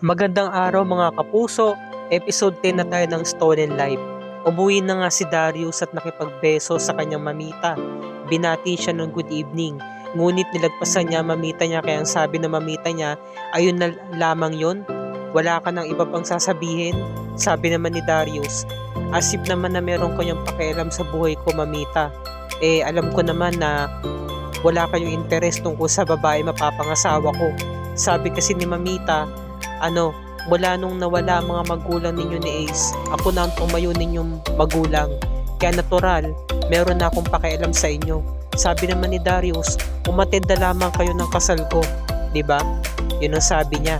Magandang araw mga kapuso, episode 10 na tayo ng Stolen Life. Umuwi na nga si Darius at nakipagbeso sa kanyang mamita. Binati siya ng good evening. Ngunit nilagpasan niya mamita niya kaya ang sabi ng mamita niya, ayun na lamang yon. Wala ka ng iba pang sasabihin? Sabi naman ni Darius, asip naman na meron kanyang pakialam sa buhay ko mamita. Alam ko naman na wala kayong interes tungkol sa babae mapapangasawa ko. Sabi kasi ni mamita, mula nung nawala mga magulang ninyo ni Ace, ako na ang tumayo ninyong magulang. Kaya natural, meron na akong pakialam sa inyo. Sabi naman ni Darius, umatenda lamang kayo ng kasal ko. 'Di ba? Yun ang sabi niya.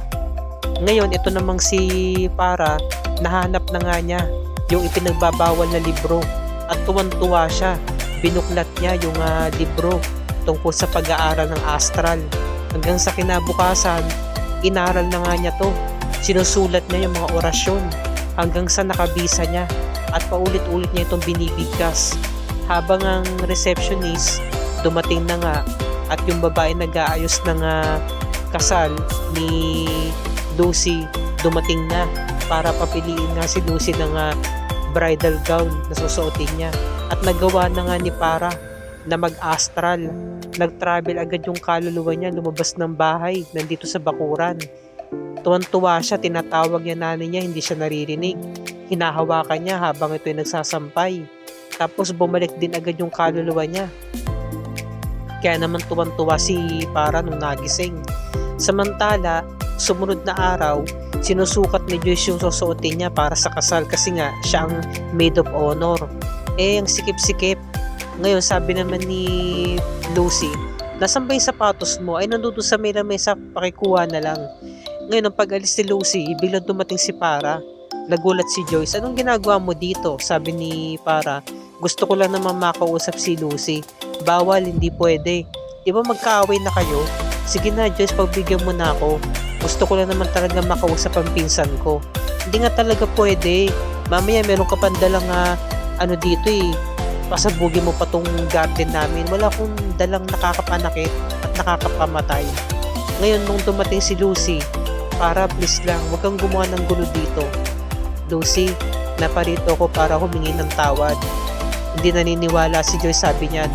Ngayon, ito namang si Para, nahanap na nga niya yung ipinagbabawal na libro. At tuwan-tuwa siya. Binuklat niya yung libro tungkol sa pag-aaral ng astral. Hanggang sa kinabukasan, inaral na nga niya to. Sinusulat niya yung mga orasyon hanggang sa nakabisa niya at paulit-ulit niya itong binibigkas. Habang ang receptionist dumating na nga at yung babae nag-aayos ng kasal ni Lucy dumating na para papiliin nga si Lucy ng bridal gown na susuotin niya. At nagawa na nga ni Para na mag-astral. Nag-travel agad yung kaluluwa niya, lumabas ng bahay, nandito sa bakuran. Tuwan-tuwa siya, tinatawag niya nanay niya, hindi siya naririnig. Hinahawakan niya habang ito'y nagsasampay. Tapos bumalik din agad yung kaluluwa niya. Kaya naman tuwan-tuwa si Para nung nagising. Samantala, sumunod na araw, sinusukat ni Joyce yung susuotin niya para sa kasal kasi nga siya ang maid of honor. Ang sikip-sikip. Ngayon, sabi naman ni Lucy, nasan ba yung sapatos mo? Ay, nandun sa may lamesa, pakikuha na lang. Ngayon, ang pag-alis ni Lucy, biglang dumating si Para. Nagulat si Joyce, anong ginagawa mo dito? Sabi ni Para, gusto ko lang naman makausap si Lucy. Bawal, hindi pwede. Di ba magkaaway na kayo? Sige na, Joyce, pagbigyan mo na ako. Gusto ko lang naman talaga makausap ang pinsan ko. Hindi nga talaga pwede. Mamaya meron ka pandalang dito pasabugin mo pa tong garden namin. Wala akong dalang nakakapanakit at nakakapamatay. Ngayon, nung dumating si Lucy, Para, please lang, huwag kang gumawa ng gulo dito. Lucy, naparito ko para humingi ng tawad. Hindi naniniwala si Joy, sabi niya,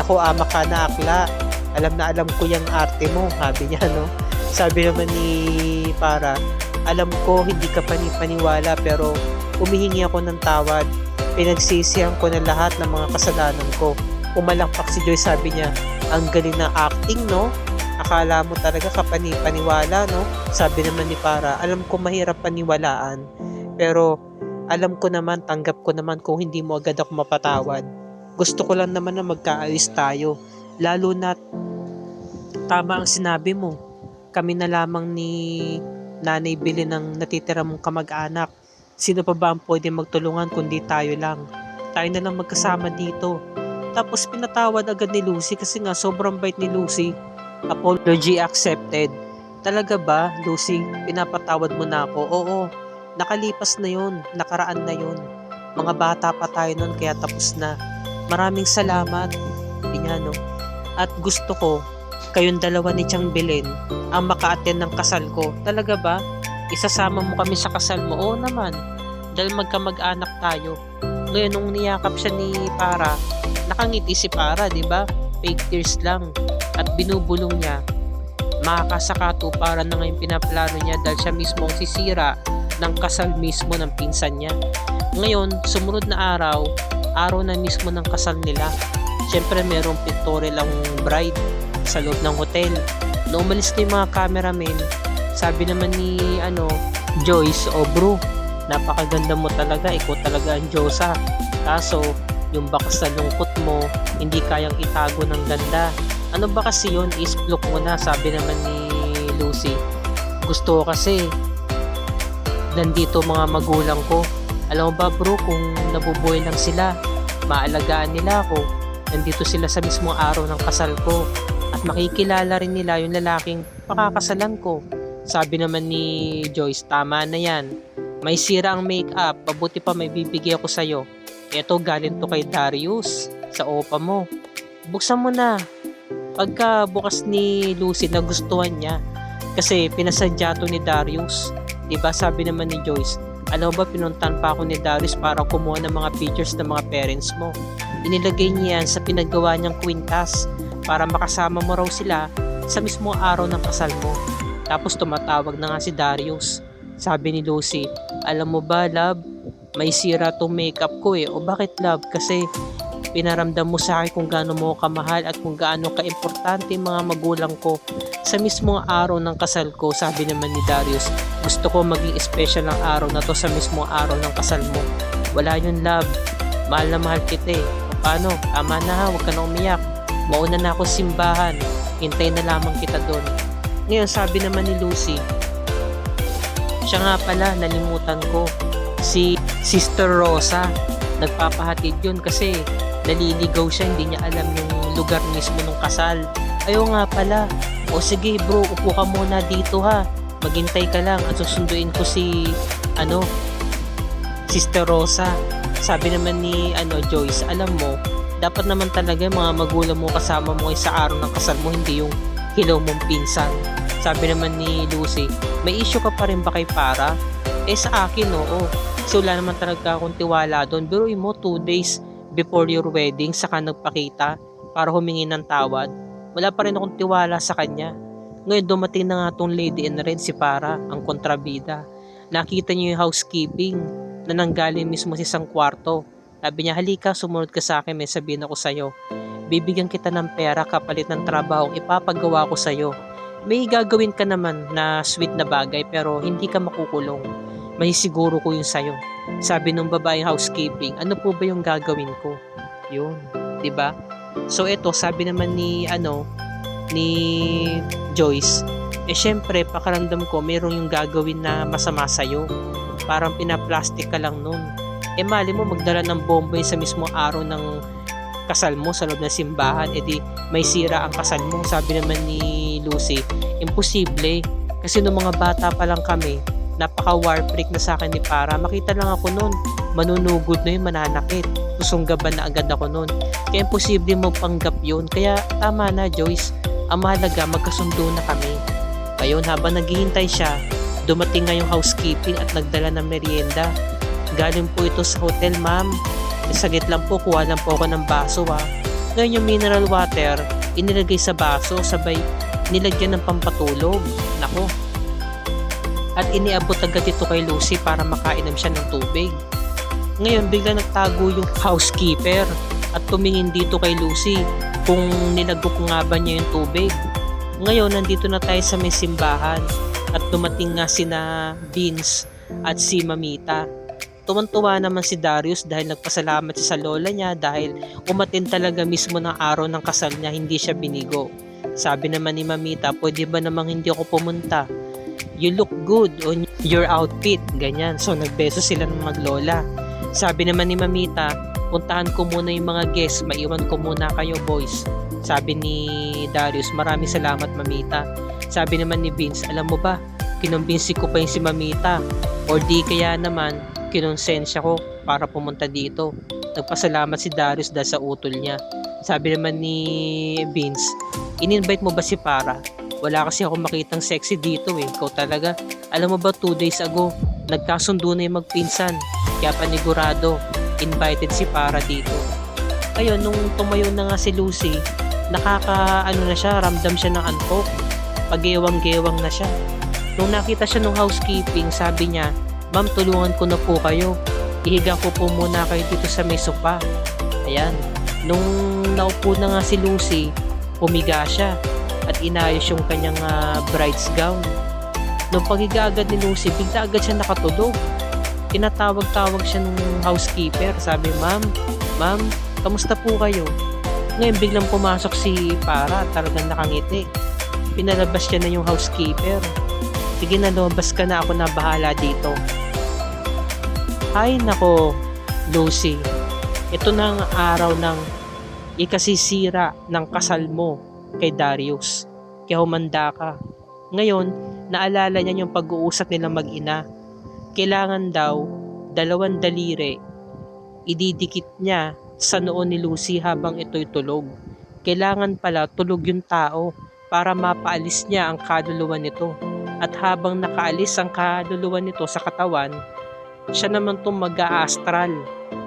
naku, ama ka na akla. Alam na alam ko yung arte mo, sabi niya, Sabi naman ni Para, alam ko hindi ka paniwala pero humihingi ako ng tawad. Pinagsisihan ko na lahat ng mga kasalanan ko. Umalakpak si Joy, sabi niya, ang galing na acting, no? Akala mo talaga kapani-paniwala, no? Sabi naman ni Para, alam ko mahirap paniwalaan. Pero alam ko naman, tanggap ko naman kung hindi mo agad ako mapatawad. Gusto ko lang naman na magkaayos tayo. Lalo na tama ang sinabi mo. Kami na lamang ni Nanay Bili ng natitira mong kamag-anak. Sino pa ba ang pwede magtulungan kundi tayo lang? Tayo na lang magkasama dito. Tapos pinatawad agad ni Lucy kasi nga sobrang bait ni Lucy. Apology accepted. Talaga ba, Lucy? Pinapatawad mo na ako? Oo, nakalipas na yun. Nakaraan na yun. Mga bata pa tayo nun kaya tapos na. Maraming salamat. Pinyano. At gusto ko, kayong dalawa ni Tiang Belen ang maka-attend ng kasal ko. Talaga ba? Isasama mo kami sa kasal mo? Oo naman. Dahil magkamag-anak tayo. Ngayon, nung niyakap siya ni Para, nakangiti si Para, di ba? Fake tears lang. At binubulong niya. Makakasakato para na ngayon pinaplano niya dahil siya mismo ang sisira ng kasal mismo ng pinsan niya. Ngayon, sumunod na araw na mismo ng kasal nila. Siyempre, merong pictorial ang bride sa loob ng hotel. Nung umalis na yung mga cameramen, sabi naman ni Joyce, bro, napakaganda mo talaga, ikaw talaga ang Diyosa. Kaso, yung bakas na lungkot mo, hindi kayang itago ng ganda. Ano ba kasi yun? Isplok mo na, sabi naman ni Lucy. Gusto ko kasi, nandito mga magulang ko. Alam mo ba bro, kung nabubuhay lang sila, maalagaan nila ako. Nandito sila sa mismong araw ng kasal ko. At makikilala rin nila yung lalaking pakakasalan ko. Sabi naman ni Joyce, tama na yan. May sira ang make-up, pabuti pa may bibigay ako sa'yo. Eto, galing to kay Darius, sa opa mo. Buksan mo na. Pagka bukas ni Lucy, nagustuhan niya. Kasi pinasadya to ni Darius. 'Di ba sabi naman ni Joyce, alam mo ba pinuntan pa ako ni Darius para kumuha ng mga pictures ng mga parents mo. Inilagay niya yan sa pinagawa niyang kwintas para makasama mo raw sila sa mismo araw ng kasal mo. Tapos tumatawag na nga si Darius. Sabi ni Lucy, alam mo ba love, may sira tong makeup ko eh. O bakit love? Kasi pinaramdam mo sa akin kung gaano mo ako kamahal at kung gaano ka-importante yung mga magulang ko sa mismong araw ng kasal ko. Sabi naman ni Darius, gusto ko maging special ang araw na to sa mismong araw ng kasal mo. Wala yun love, mahal na mahal kita eh. Paano? Tama na ha, huwag ka na umiyak. Mauna na ako sa simbahan, hintay na lamang kita doon. Ngayon sabi naman ni Lucy, siya nga pala, nalimutan ko, si Sister Rosa, nagpapahatid yun kasi naliligaw siya, hindi niya alam yung lugar mismo ng kasal. Ayaw nga pala, o sige bro, upo ka muna dito ha, maghintay ka lang at susunduin ko si Sister Rosa. Sabi naman ni Joyce, alam mo, dapat naman talaga mga magulang mo kasama mo sa araw ng kasal mo, hindi yung hilaw mong pinsan. Sabi naman ni Lucy, may issue ka pa rin ba kay Para? Sa akin oo. So wala naman talaga akong tiwala doon. Biruin mo 2 days before your wedding saka nagpakita para humingi ng tawad. Wala pa rin akong tiwala sa kanya. Ngayon dumating na nga tong lady in red, si Para, ang kontrabida. Nakita niyo yung housekeeping na nanggaling mismo sa isang kwarto. Sabi niya, halika, sumunod ka sa akin, may sabihin ako sa'yo. Bibigyan kita ng pera kapalit ng trabaho, ipapagawa ko sa'yo. May gagawin ka naman na sweet na bagay pero hindi ka makukulong. May siguro ko yun sa'yo. Sabi nung babaeng housekeeping, ano po ba yung gagawin ko? Yun, 'di ba? So eto, sabi naman ni Joyce, syempre pakiramdam ko merong yung gagawin na masama sa'yo. Parang pinaplastic ka lang nun. Mali mo magdala ng bomboy sa mismo araw ng kasal mo sa loob ng simbahan, edi may sira ang kasal mo. Sabi naman ni Lucy, imposible. Kasi nung mga bata pa lang kami, napaka-war freak na sa akin ni Para. Makita lang ako nun, manunugod na yun, mananakit. Susunggaban na agad ako nun. Kaya imposible mo panggap yun. Kaya tama na Joyce, ang mahalaga magkasundo na kami. Ayun, habang naghihintay siya, dumating nga yung housekeeping at nagdala ng merienda. Galing po ito sa hotel ma'am. Saglit lang po, kuha lang po ako ng baso ha. Ngayon yung mineral water, inilagay sa baso, sabay nilagyan ng pampatulog. Nako. At iniabot agad ito kay Lucy para makainom siya ng tubig. Ngayon bigla nagtago yung housekeeper at tumingin dito kay Lucy kung nilagok nga ba niya yung tubig. Ngayon nandito na tayo sa may simbahan at dumating nga sina Vince at si Mamita. Tuwan-tuwa naman si Darius dahil nagpasalamat siya sa lola niya dahil umatin talaga mismo ng araw ng kasal niya, hindi siya binigo. Sabi naman ni Mamita, pwede ba namang hindi ako pumunta? You look good on your outfit, ganyan. So nagbeso sila ng maglola. Sabi naman ni Mamita, puntahan ko muna yung mga guests, maiwan ko muna kayo boys. Sabi ni Darius, maraming salamat Mamita. Sabi naman ni Vince, alam mo ba, kinumbinsi ko pa yung si Mamita or di kaya naman kinonsensya ko para pumunta dito. Nagpasalamat si Darius dahil sa utol niya. Sabi naman ni Vince, in-invite mo ba si Para? Wala kasi ako makitang sexy dito eh. Ikaw talaga. Alam mo ba 2 days ago, nagkasundo na yung magpinsan. Kaya panigurado, invited si Para dito. Ayun, nung tumayo na nga si Lucy, ramdam siya ng antok. Pag-gewang-gewang na siya. Nung nakita siya ng housekeeping, sabi niya, ma'am, tulungan ko na po kayo. Ihiga ko po muna kayo dito sa may sofa. Ayan. Nung naupo na nga si Lucy, pumiga siya at inayos yung kanyang bride's gown. Nung paghiga agad ni Lucy, bigla agad siya nakatulog. Tinatawag-tawag siya ng housekeeper. Sabi, ma'am, kamusta po kayo? Ngayon biglang pumasok si Para at talagang nakangiti. Pinalabas siya na yung housekeeper. Sige na, lumabas ka na, ako na bahala dito. Ay nako, Lucy, ito na ang araw ng ikasisira ng kasal mo kay Darius. Kaya humanda ka. Ngayon, naalala niya yung pag-uusap nilang mag-ina. Kailangan daw, 2 daliri, ididikit niya sa noon ni Lucy habang ito'y tulog. Kailangan pala tulog yung tao para mapaalis niya ang kaluluwa nito. At habang nakaalis ang kaluluwa nito sa katawan, siya naman itong mag-a-astral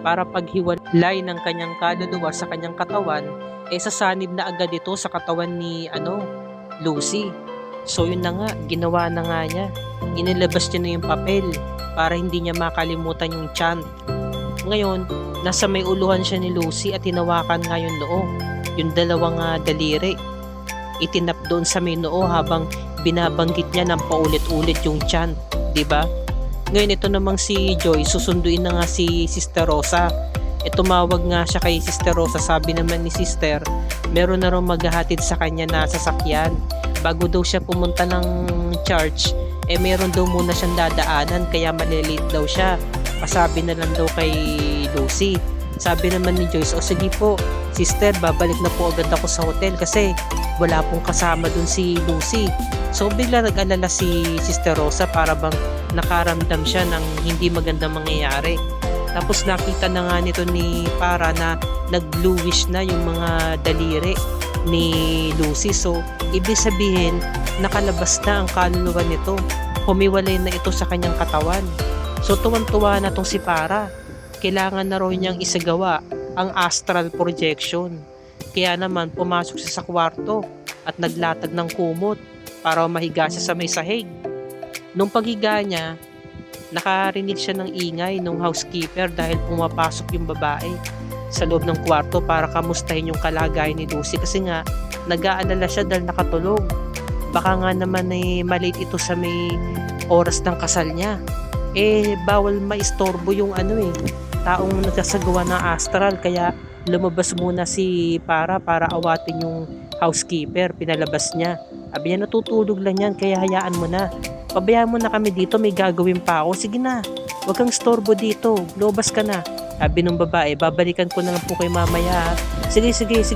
para paghiwalay ng kanyang kaluluwa sa kanyang katawan, sasanib na agad ito sa katawan ni Lucy. So yun na nga, ginawa na nga niya. Inilabas niya na yung papel para hindi niya makalimutan yung chant. Ngayon, nasa may uluhan siya ni Lucy at hinawakan nga yung noo. Yung dalawang daliri. Itinap doon sa may noo habang binabanggit niya ng paulit-ulit yung chant. Diba? Ngayon ito namang si Joy, susunduin na nga si Sister Rosa. Tumawag nga siya kay Sister Rosa. Sabi naman ni Sister, meron na raw maghahatid sa kanya na sasakyan. Bago daw siya pumunta ng church, meron daw muna siyang dadaanan kaya malilate daw siya. Pasabi na lang daw kay Lucy. Sabi naman ni Joyce, o sige po, Sister, babalik na po agad ako sa hotel kasi wala pong kasama dun si Lucy. So bigla nag-alala si Sister Rosa para bang nakaramdam siya ng hindi magandang mangyayari. Tapos nakita na nga nito ni Para na nag-bluish na yung mga daliri ni Lucy. So ibig sabihin nakalabas na ang kaluluwa nito. Humiwalay na ito sa kanyang katawan. So tuwan-tuwa na tong si Para. Kailangan na raw niyang isagawa ang astral projection. Kaya naman pumasok siya sa kwarto at naglatag ng kumot para mahiga siya sa may sahig. Nung paghiga niya, nakarinig siya ng ingay ng housekeeper dahil pumapasok yung babae sa loob ng kwarto para kamustahin yung kalagayan ni Lucy kasi nga nag-aalala siya dahil nakatulog. Baka nga naman malate ito sa may oras ng kasal niya. Bawal maistorbo yung taong nagsasagawa ng astral, kaya lumabas muna si para awatin yung housekeeper. Pinalabas niya. Sabi niya, natutulog lang yan kaya hayaan mo na. Pabayaan mo na kami dito, may gagawin pa ako. Sige na, huwag kang storbo dito, lumabas ka na. Sabi ng babae, babalikan ko na lang po kay mamaya. Sige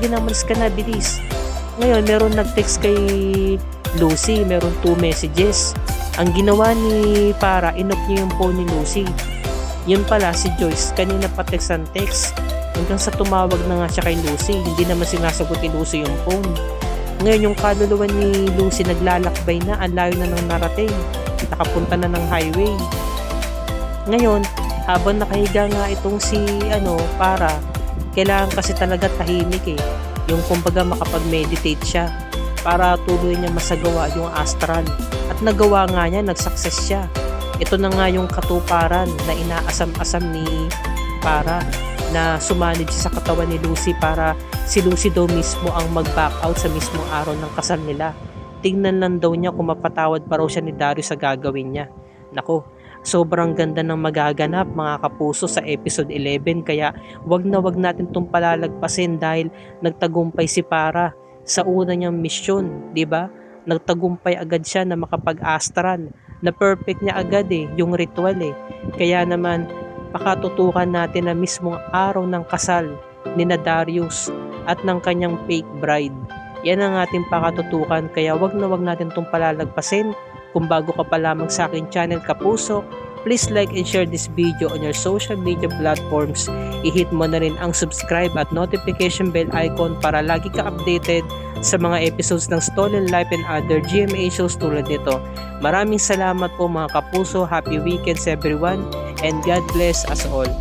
na, malis ka na, bilis. Ngayon, meron nag-text kay Lucy, meron 2 messages. Ang ginawa ni Para, inop niya yung phone ni Lucy. Yun pala si Joyce, kanina pa text ang text. Hanggang sa tumawag na nga siya kay Lucy, hindi naman sinasagot ni Lucy yung phone. Ngayon yung kaluluwa ni Lucy naglalakbay na, ang layo na ng narating. Nakapunta na ng highway. Ngayon, habang nakahiga nga itong si Para, kailangan kasi talaga tahimik yung kumbaga makapag-meditate siya para tuloy niya masagawa yung astral. At nagawa nga niya, nag-success siya. Ito na nga yung katuparan na inaasam-asam ni Para na sumanib siya sa katawan ni Lucy para si Lucy daw mismo ang mag-back out sa mismong araw ng kasal nila. Tingnan lang daw niya kung mapatawad pa raw siya ni Darius sa gagawin niya. Nako, sobrang ganda ng magaganap mga kapuso sa episode 11 kaya wag na wag natin itong palalagpasin dahil nagtagumpay si Para sa una niyang misyon, di ba? Nagtagumpay agad siya na makapag-astral. Na perfect niya agad yung ritual Kaya naman pakatutukan natin na mismong araw ng kasal ni Darius at ng kanyang fake bride. Yan ang ating pakatutukan kaya wag na wag natin itong palalagpasin. Kung bago ka pa lamang sa aking channel Kapuso, please like and share this video on your social media platforms. I-hit mo na rin ang subscribe at notification bell icon para lagi ka updated sa mga episodes ng Stolen Life and other GMA shows tulad nito. Maraming salamat po mga kapuso. Happy weekends everyone and God bless us all.